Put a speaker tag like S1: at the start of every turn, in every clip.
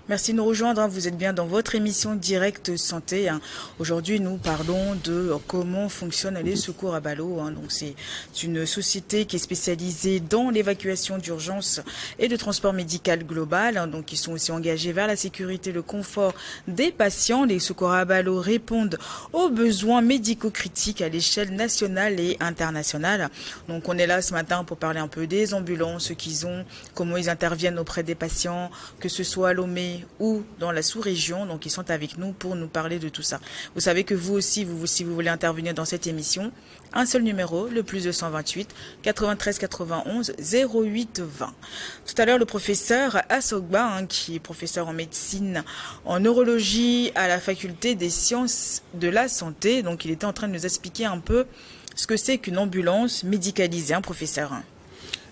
S1: Merci de nous rejoindre. Vous êtes bien dans votre émission Direct Santé. Aujourd'hui, nous parlons de comment fonctionnent les secours à ballots. Donc, c'est une société qui est spécialisée dans l'évacuation d'urgence et de transport médical global. Donc, ils sont aussi engagés vers la sécurité et le confort des patients. Les secours à ballots répondent aux besoins médicaux critiques à l'échelle nationale et internationale. Donc, on est là ce matin pour parler un peu des ambulances qu'ils ont, comment ils interviennent auprès des patients, que ce soit à Lomé ou dans la sous-région. Donc ils sont avec nous pour nous parler de tout ça. Vous savez que vous aussi, si vous voulez intervenir dans cette émission, un seul numéro, le plus 228 93 91 08 20. Tout à l'heure, le professeur Assogba, qui est professeur en médecine, en neurologie à la faculté des sciences de la santé, donc il était en train de nous expliquer un peu ce que c'est qu'une ambulance médicalisée, professeur.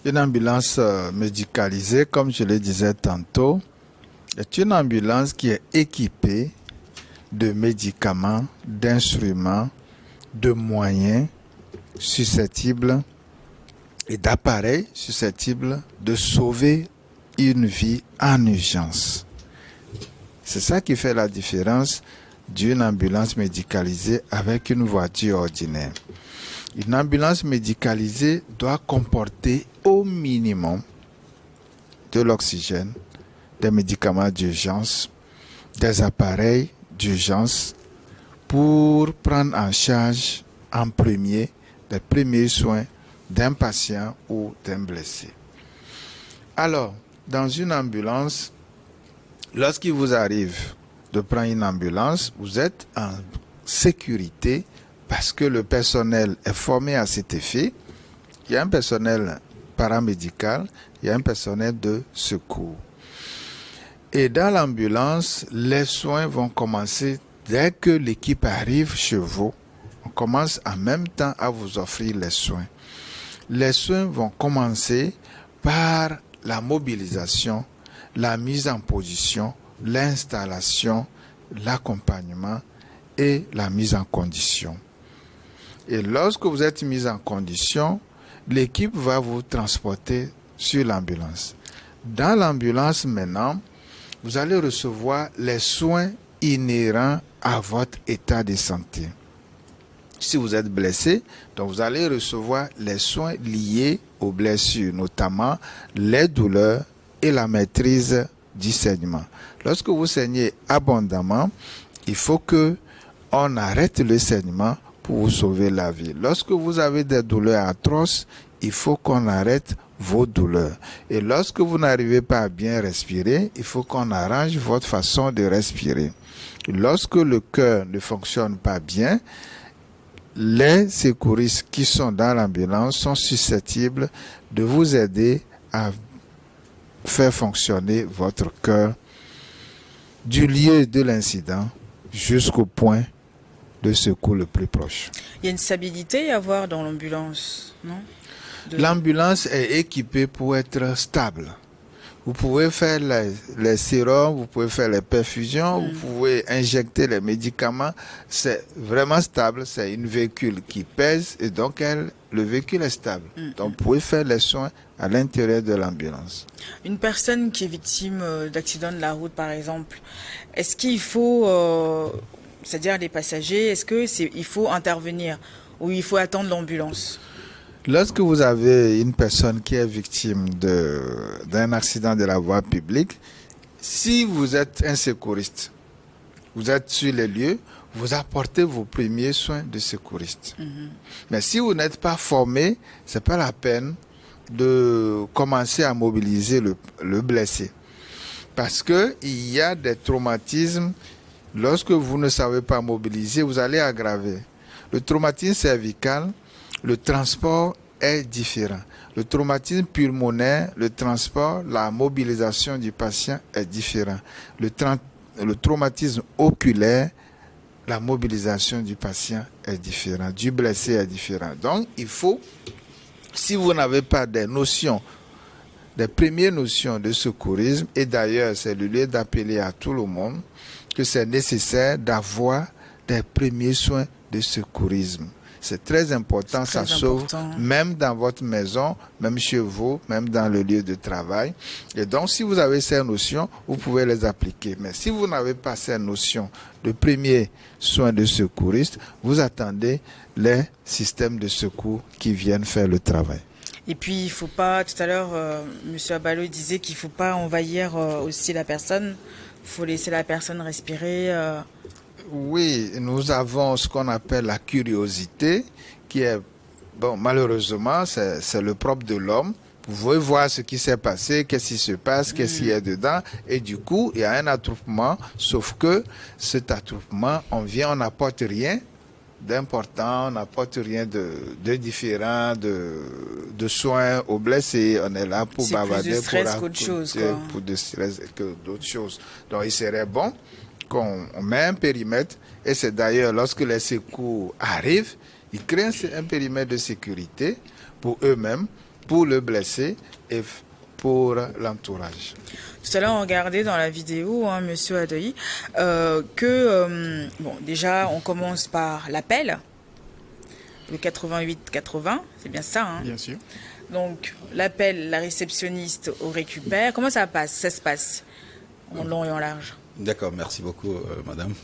S2: Une ambulance médicalisée, comme je le disais tantôt, est une ambulance qui est équipée de médicaments, d'instruments, de moyens susceptibles et d'appareils susceptibles de sauver une vie en urgence. C'est ça qui fait la différence d'une ambulance médicalisée avec une voiture ordinaire. Une ambulance médicalisée doit comporter au minimum de l'oxygène, des médicaments d'urgence, des appareils d'urgence pour prendre en charge en premier les premiers soins d'un patient ou d'un blessé. Alors, dans une ambulance, lorsqu'il vous arrive de prendre une ambulance, vous êtes en sécurité parce que le personnel est formé à cet effet. Il y a un personnel paramédical, il y a un personnel de secours. Et dans l'ambulance, les soins vont commencer dès que l'équipe arrive chez vous. On commence en même temps à vous offrir les soins. Les soins vont commencer par la mobilisation, la mise en position, l'installation, l'accompagnement et la mise en condition. Et lorsque vous êtes mis en condition, l'équipe va vous transporter sur l'ambulance. Dans l'ambulance maintenant, vous allez recevoir les soins inhérents à votre état de santé. Si vous êtes blessé, donc vous allez recevoir les soins liés aux blessures, notamment les douleurs et la maîtrise du saignement. Lorsque vous saignez abondamment, il faut que on arrête le saignement pour vous sauver la vie. Lorsque vous avez des douleurs atroces, il faut qu'on arrête vos douleurs. Et lorsque vous n'arrivez pas à bien respirer, il faut qu'on arrange votre façon de respirer. Lorsque le cœur ne fonctionne pas bien, les secouristes qui sont dans l'ambulance sont susceptibles de vous aider à faire fonctionner votre cœur du lieu de l'incident jusqu'au point de secours le plus proche.
S1: Il y a une stabilité à avoir dans l'ambulance, non ?
S2: L'ambulance est équipée pour être stable. Vous pouvez faire les sérums, vous pouvez faire les perfusions, vous pouvez injecter les médicaments. C'est vraiment stable. C'est une véhicule qui pèse et donc le véhicule est stable. Donc vous pouvez faire les soins à l'intérieur de l'ambulance.
S1: Une personne qui est victime d'accident de la route, par exemple, est-ce qu'il faut, c'est-à-dire les passagers, il faut intervenir ou il faut attendre l'ambulance ?
S2: Lorsque vous avez une personne qui est victime d'un accident de la voie publique, si vous êtes un secouriste, vous êtes sur les lieux, vous apportez vos premiers soins de secouriste. Mais si vous n'êtes pas formé, ce n'est pas la peine de commencer à mobiliser le blessé. Parce qu'il y a des traumatismes, lorsque vous ne savez pas mobiliser, vous allez aggraver. Le traumatisme cervical, le transport est différent. Le traumatisme pulmonaire, le transport, la mobilisation du patient est différent. Le traumatisme oculaire, la mobilisation du patient est différente. Du blessé est différent. Donc, il faut, si vous n'avez pas des premières notions de secourisme, et d'ailleurs, c'est le lieu d'appeler à tout le monde que c'est nécessaire d'avoir des premiers soins de secourisme. C'est très important,
S1: C'est très
S2: ça sauve
S1: important.
S2: même dans votre maison, même chez vous, même dans le lieu de travail. Et donc, si vous avez ces notions, vous pouvez les appliquer. Mais si vous n'avez pas ces notions de premier soin de secouriste, vous attendez les systèmes de secours qui viennent faire le travail.
S1: Et puis, il faut pas, tout à l'heure, Monsieur Abalo disait qu'il faut pas envahir aussi la personne. Il faut laisser la personne respirer.
S2: Oui, nous avons ce qu'on appelle la curiosité, qui est, bon, malheureusement, c'est le propre de l'homme. Vous voulez voir ce qui s'est passé, qu'est-ce qui se passe, qu'est-ce qu'il y a dedans. Et du coup, il y a un attroupement, sauf que cet attroupement, on vient, on n'apporte rien d'important, on n'apporte rien de différent, de soins aux blessés. On est là pour bavarder,
S1: plus de stress qu'autre chose, quoi.
S2: pour de stress que d'autres choses. Donc, il serait bon qu'on met un périmètre, et c'est d'ailleurs lorsque les secours arrivent, ils créent un périmètre de sécurité pour eux-mêmes, pour le blessé et pour l'entourage.
S1: Tout à l'heure, on regardait dans la vidéo, hein, Monsieur Adoyi, bon, déjà, on commence par l'appel, le 88-80, c'est bien ça, hein?
S3: Bien sûr.
S1: Donc, l'appel, la réceptionniste au récupère. Comment ça se passe en long et en large?
S4: D'accord, merci beaucoup, madame.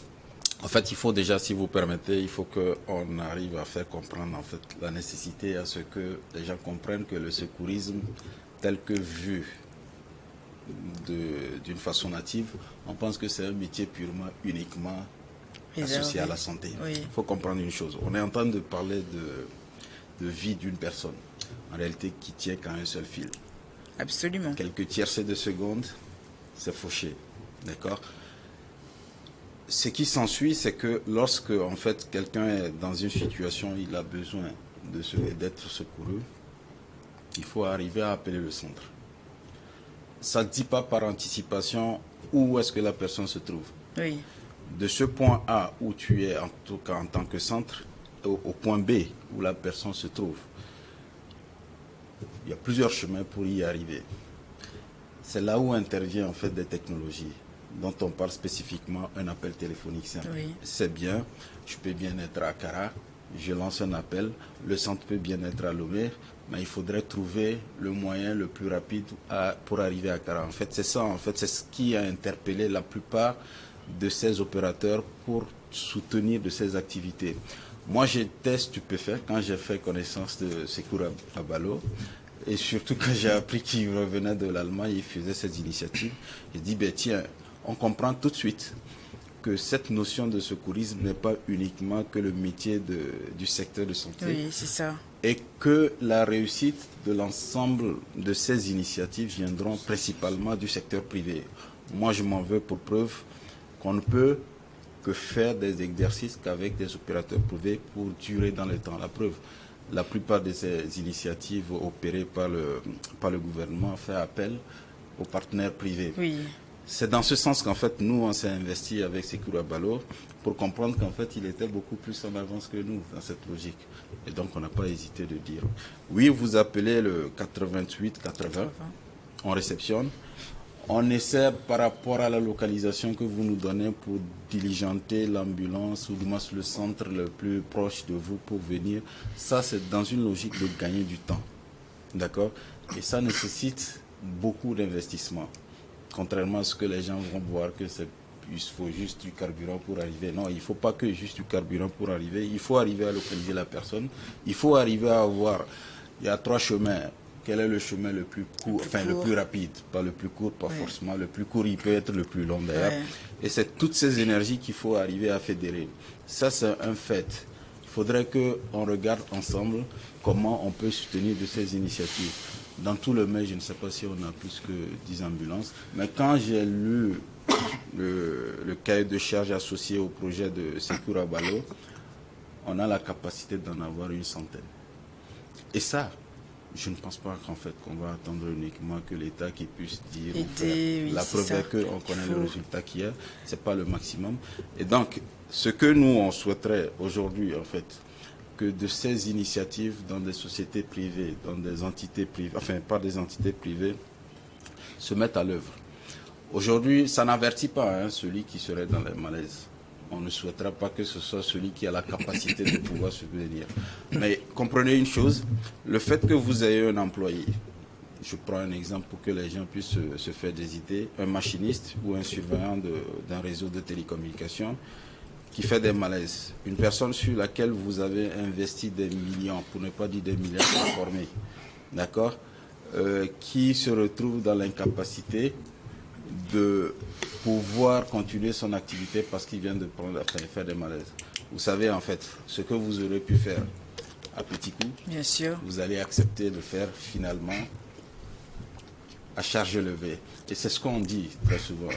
S4: En fait, il faut déjà, si vous permettez, il faut qu'on arrive à faire comprendre en fait la nécessité à ce que les gens comprennent que le secourisme, tel que vu d'une façon native, on pense que c'est un métier purement, uniquement associé à la santé.
S1: Oui.
S4: Il faut comprendre une chose. On est en train de parler de vie d'une personne, en réalité qui tient qu'à un seul fil.
S1: Absolument.
S4: Quelques tiercés de seconde, c'est fauché. D'accord? Ce qui s'ensuit, c'est que lorsque en fait quelqu'un est dans une situation, il a besoin d'être secouru, il faut arriver à appeler le centre. Ça ne dit pas par anticipation où est-ce que la personne se trouve.
S1: Oui.
S4: De ce point A où tu es, en tout cas en tant que centre, au point B où la personne se trouve, il y a plusieurs chemins pour y arriver. C'est là où intervient en fait des technologies dont on parle spécifiquement, un appel téléphonique simple.
S1: Oui.
S4: C'est bien, je peux bien être à Kara, je lance un appel, le centre peut bien être à Lomé, mais il faudrait trouver le moyen le plus rapide pour arriver à Kara. En fait, c'est ça, en fait, c'est ce qui a interpellé la plupart de ces opérateurs pour soutenir de ces activités. Moi, j'étais stupéfait quand j'ai fait connaissance de Secours Abalo. Et surtout quand j'ai appris qu'il revenait de l'Allemagne, il faisait ces initiatives. J'ai dit, ben tiens, on comprend tout de suite que cette notion de secourisme n'est pas uniquement que le métier du secteur de santé.
S1: Oui, c'est ça.
S4: Et que la réussite de l'ensemble de ces initiatives viendront principalement du secteur privé. Moi, je m'en veux pour preuve qu'on ne peut que faire des exercices qu'avec des opérateurs privés pour durer dans le temps. La preuve, la plupart de ces initiatives opérées par le gouvernement fait appel aux partenaires privés.
S1: Oui.
S4: C'est dans ce sens qu'en fait, nous, on s'est investi avec Secours Abalo pour comprendre qu'en fait, il était beaucoup plus en avance que nous dans cette logique. Et donc, on n'a pas hésité de dire, oui, vous appelez le 88-80, on réceptionne. On essaie, par rapport à la localisation que vous nous donnez, pour diligenter l'ambulance ou du moins le centre le plus proche de vous pour venir. Ça, c'est dans une logique de gagner du temps. D'accord? Et ça nécessite beaucoup d'investissement. Contrairement à ce que les gens vont voir que il faut juste du carburant pour arriver. Non, il ne faut pas que juste du carburant pour arriver. Il faut arriver à localiser la personne. Il faut arriver à avoir... Il y a 3 chemins. Quel est le chemin le plus court, le plus rapide, pas le plus court, pas forcément le plus court, il peut être le plus long d'ailleurs. Et c'est toutes ces énergies qu'il faut arriver à fédérer. Ça, c'est un fait. Il faudrait qu'on regarde ensemble comment on peut soutenir de ces initiatives. Dans tout le mai, je ne sais pas si on a plus que 10 ambulances, mais quand j'ai lu le cahier de charge associé au projet de Secours Abalo, on a la capacité d'en avoir une centaine. Et ça, je ne pense pas qu'en fait qu'on va attendre uniquement que l'État qui puisse dire ou faire.
S1: Oui,
S4: la preuve est qu'on connaît le résultat qu'il y a, c'est pas le maximum. Et donc, ce que nous on souhaiterait aujourd'hui en fait, que de ces initiatives dans des sociétés privées, dans des entités privées, enfin pas des entités privées, se mettent à l'œuvre. Aujourd'hui, ça n'avertit pas celui qui serait dans les malaises. on ne souhaitera pas que ce soit celui qui a la capacité de pouvoir subvenir. Mais comprenez une chose, le fait que vous ayez un employé, je prends un exemple pour que les gens puissent se faire des idées, un machiniste ou un surveillant d'un réseau de télécommunications qui fait des malaises, une personne sur laquelle vous avez investi des millions, pour ne pas dire des milliards, pour former, d'accord, qui se retrouve dans l'incapacité de pouvoir continuer son activité parce qu'il vient de faire des malaises. Vous savez, en fait, ce que vous aurez pu faire à petit coup,
S1: bien sûr,
S4: vous allez accepter de faire finalement à charge levée. Et c'est ce qu'on dit très souvent.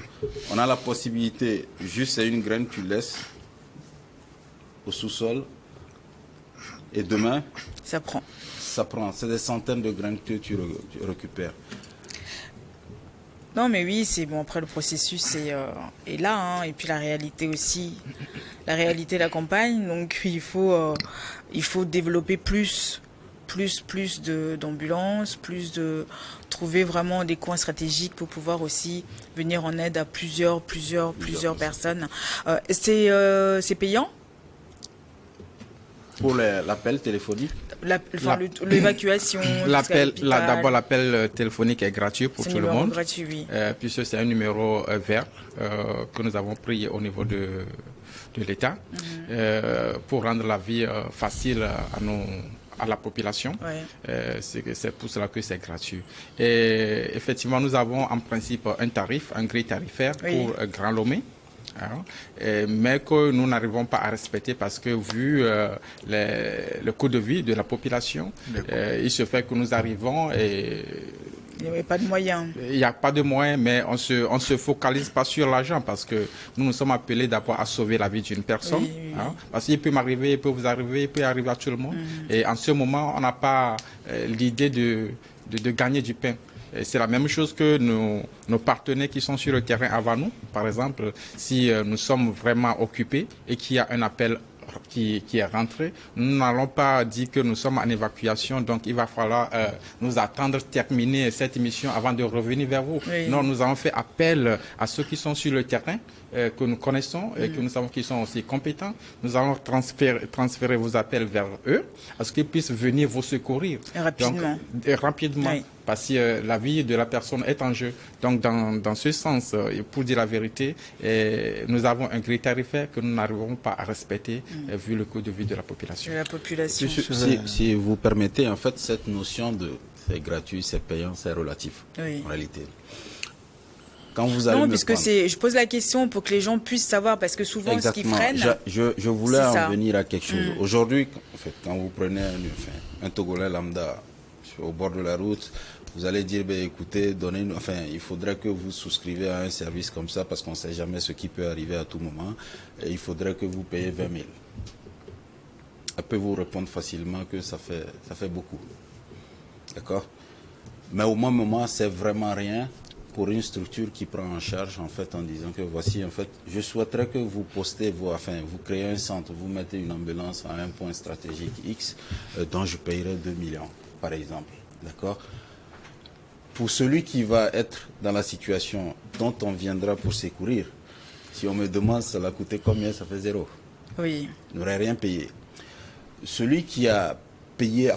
S4: On a la possibilité, juste à une graine, tu laisses au sous-sol et demain,
S1: ça prend.
S4: C'est des centaines de graines que tu récupères.
S1: Non, mais oui, c'est bon. Après, le processus est là, hein, et puis la réalité aussi, la réalité l'accompagne. Donc, il faut développer plus d'ambulances, trouver vraiment des coins stratégiques pour pouvoir aussi venir en aide à plusieurs personnes. C'est payant?
S3: Pour l'appel téléphonique,
S1: l'évacuation.
S3: D'abord, l'appel téléphonique est gratuit pour tout le monde.
S1: Gratuit, oui.
S3: Puisque c'est un numéro vert que nous avons pris au niveau de l'État pour rendre la vie facile à la population. Ouais. C'est pour cela que c'est gratuit. Et effectivement, nous avons en principe un grille tarifaire pour Grand Lomé. Mais que nous n'arrivons pas à respecter parce que vu le coût de vie de la population, il se fait que nous arrivons et
S1: il n'y a pas de moyens.
S3: Il n'y a pas de moyens, mais on se focalise pas sur l'argent parce que nous sommes appelés d'abord à sauver la vie d'une personne. Oui. Parce qu'il peut m'arriver, il peut vous arriver, il peut arriver à tout le monde. Et en ce moment, on n'a pas l'idée de gagner du pain. C'est la même chose que nos partenaires qui sont sur le terrain avant nous. Par exemple, si nous sommes vraiment occupés et qu'il y a un appel qui est rentré, nous n'allons pas dire que nous sommes en évacuation, donc il va falloir nous attendre terminer cette mission avant de revenir vers vous. Oui. Non, nous avons fait appel à ceux qui sont sur le terrain, que nous connaissons et que nous savons qu'ils sont aussi compétents. Nous allons transférer vos appels vers eux, à ce qu'ils puissent venir vous secourir.
S1: Rapidement.
S3: Donc, rapidement. Oui. Parce que la vie de la personne est en jeu. Donc, dans ce sens, pour dire la vérité, nous avons un grille tarifaire que nous n'arrivons pas à respecter vu le coût de vie de la population.
S4: Si vous permettez, en fait, cette notion de c'est gratuit, c'est payant, c'est relatif, en réalité. Quand vous allez
S1: je pose la question pour que les gens puissent savoir, parce que souvent,
S4: exactement.
S1: Ce qui freine...
S4: Je voulais en venir à quelque chose. Aujourd'hui, en fait, quand vous prenez un Togolais lambda au bord de la route, vous allez dire, écoutez, il faudrait que vous souscrivez à un service comme ça parce qu'on ne sait jamais ce qui peut arriver à tout moment. Et il faudrait que vous payez 20 000. Elle peut vous répondre facilement que ça fait beaucoup. D'accord? Mais au même moment, c'est vraiment rien pour une structure qui prend en charge, en fait, en disant que voici, en fait, je souhaiterais que vous postez, vous créez un centre, vous mettez une ambulance à un point stratégique X, dont je payerai 2 millions, par exemple. D'accord? Pour celui qui va être dans la situation dont on viendra pour secourir, si on me demande ça va coûter combien, ça fait 0.
S1: Oui.
S4: Il n'aurait rien payé. Celui qui a payé,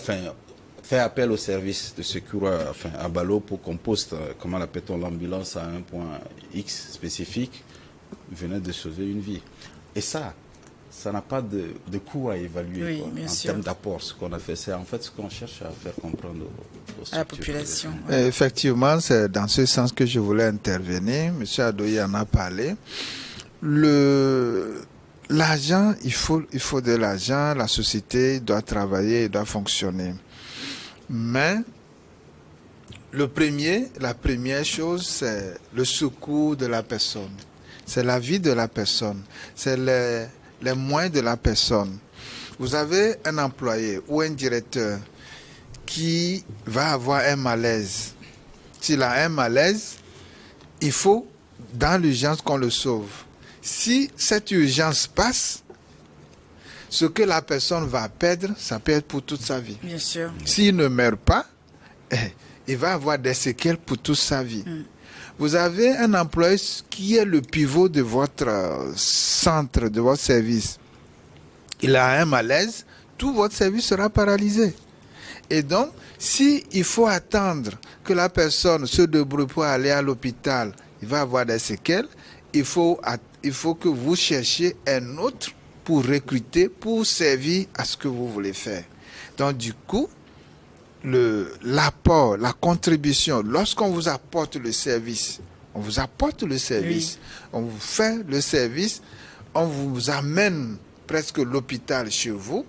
S4: fait appel au service de secours à Balo pour qu'on poste, comment l'appelle-t-on, l'ambulance à un point X spécifique, venait de sauver une vie. Et ça n'a pas de coût à évaluer en termes d'apport. Ce qu'on a fait, c'est en fait ce qu'on cherche à faire comprendre
S1: à la population.
S2: Effectivement, c'est dans ce sens que je voulais intervenir. Monsieur Adoyi en a parlé. L'argent, il faut de l'argent. La société doit travailler, doit fonctionner. Mais la première chose, c'est le secours de la personne. C'est la vie de la personne. C'est les moyens de la personne. Vous avez un employé ou un directeur qui va avoir un malaise. S'il a un malaise, il faut, dans l'urgence, qu'on le sauve. Si cette urgence passe, ce que la personne va perdre, ça peut être pour toute sa vie.
S1: Bien sûr.
S2: S'il ne meurt pas, il va avoir des séquelles pour toute sa vie. vous avez un employé qui est le pivot de votre centre, de votre service. Il a un malaise, tout votre service sera paralysé. Et donc, s'il faut attendre que la personne se débrouille pour aller à l'hôpital, il va avoir des séquelles, il faut que vous cherchiez un autre pour recruter, pour servir à ce que vous voulez faire. Donc, du coup, l'apport, la contribution, lorsqu'on vous apporte le service, on vous apporte le service, oui. On vous fait le service, on vous amène presque l'hôpital chez vous.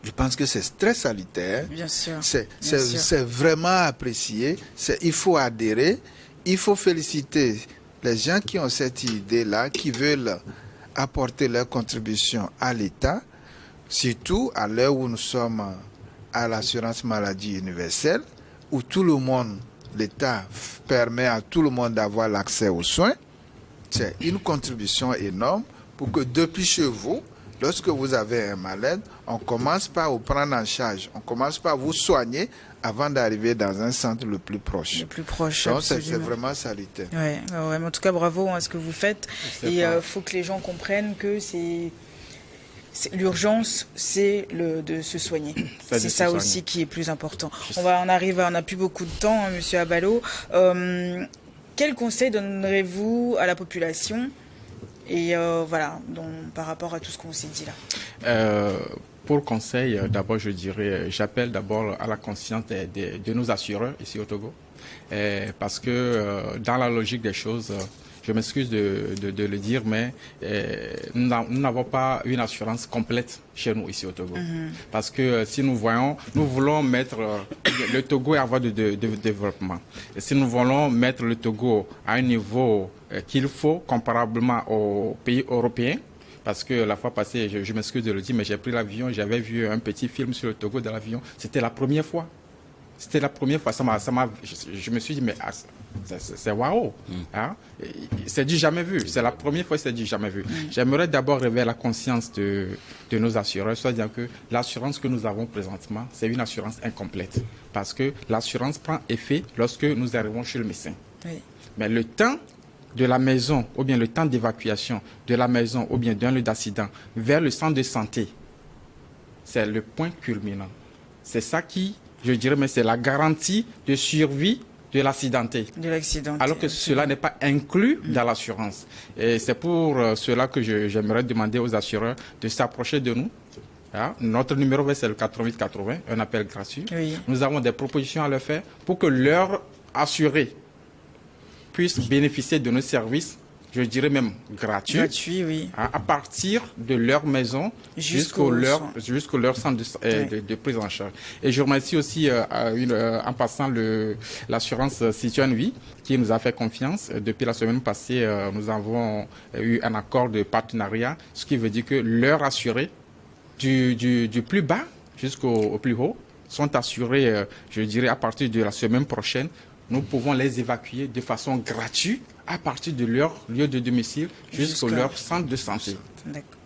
S2: Je pense que c'est très salutaire.
S1: Bien sûr.
S2: C'est vraiment apprécié. Il faut adhérer. Il faut féliciter les gens qui ont cette idée-là, qui veulent apporter leur contribution à l'État, surtout à l'heure où nous sommes à l'assurance maladie universelle, où tout le monde, l'État permet à tout le monde d'avoir l'accès aux soins. C'est une contribution énorme pour que depuis chez vous, lorsque vous avez un malade, on commence par vous prendre en charge, on commence par vous soigner avant d'arriver dans un centre le plus proche.
S1: Le plus proche,
S2: donc c'est vraiment salutaire.
S1: Ouais, mais en tout cas, bravo à ce que vous faites. Et il faut que les gens comprennent que l'urgence, c'est de se soigner. C'est ça aussi qui est plus important. On n'a plus beaucoup de temps, hein, Monsieur Abalo. Quel conseil donnerez-vous à la population? Et voilà, par rapport à tout ce qu'on s'est dit là.
S3: Pour conseil, d'abord, je dirais, j'appelle d'abord à la conscience de nos assureurs ici au Togo. Parce que dans la logique des choses, je m'excuse de le dire, mais nous n'avons pas une assurance complète chez nous ici au Togo. Parce que si nous voulons mettre le Togo à voie de développement. Et si nous voulons mettre le Togo à un niveau qu'il faut comparablement aux pays européens, parce que la fois passée, je m'excuse de le dire, mais j'ai pris l'avion, j'avais vu un petit film sur le Togo dans l'avion. C'était la première fois. C'était la première fois. Je me suis dit, mais c'est waouh. Hein? C'est du jamais vu. C'est la première fois que c'est du jamais vu. J'aimerais d'abord réveiller la conscience de nos assureurs, c'est-à-dire que l'assurance que nous avons présentement, c'est une assurance incomplète. Parce que l'assurance prend effet lorsque nous arrivons chez le médecin. Oui. Mais le temps de la maison, ou bien le temps d'évacuation de la maison, ou bien d'un lieu d'accident, vers le centre de santé, c'est le point culminant. C'est ça qui, je dirais, mais c'est la garantie de survie de l'accidenté. Alors que cela n'est pas inclus dans l'assurance. Et c'est pour cela que j'aimerais demander aux assureurs de s'approcher de nous. Hein? Notre numéro, c'est le 8880, un appel gratuit. Oui. Nous avons des propositions à leur faire pour que leurs assurés puissent bénéficier de nos services, je dirais même gratuits, oui. À partir de leur maison jusqu'au leur centre de prise en charge. Et je remercie aussi en passant l'assurance Citoyenne Vie qui nous a fait confiance. Depuis la semaine passée, nous avons eu un accord de partenariat, ce qui veut dire que leurs assurés du plus bas jusqu'au plus haut sont assurés, je dirais, à partir de la semaine prochaine. Nous pouvons les évacuer de façon gratuite à partir de leur lieu de domicile jusqu'au leur centre de santé.
S1: D'accord.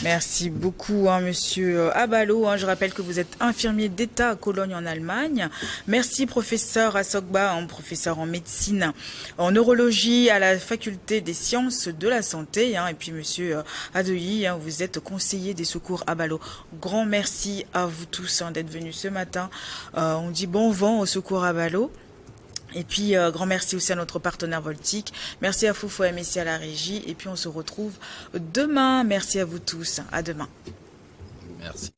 S1: Merci beaucoup, Monsieur Abalo. Je rappelle que vous êtes infirmier d'État à Cologne en Allemagne. Merci, professeur Assogba, professeur en médecine, en neurologie à la faculté des sciences de la santé. Et puis, Monsieur Adoyi, vous êtes conseiller des secours Abalo. Grand merci à vous tous d'être venus ce matin. On dit bon vent au secours Abalo. Et puis, grand merci aussi à notre partenaire Voltic. Merci à Foufou et Messi à la régie. Et puis, on se retrouve demain. Merci à vous tous. À demain.
S4: Merci.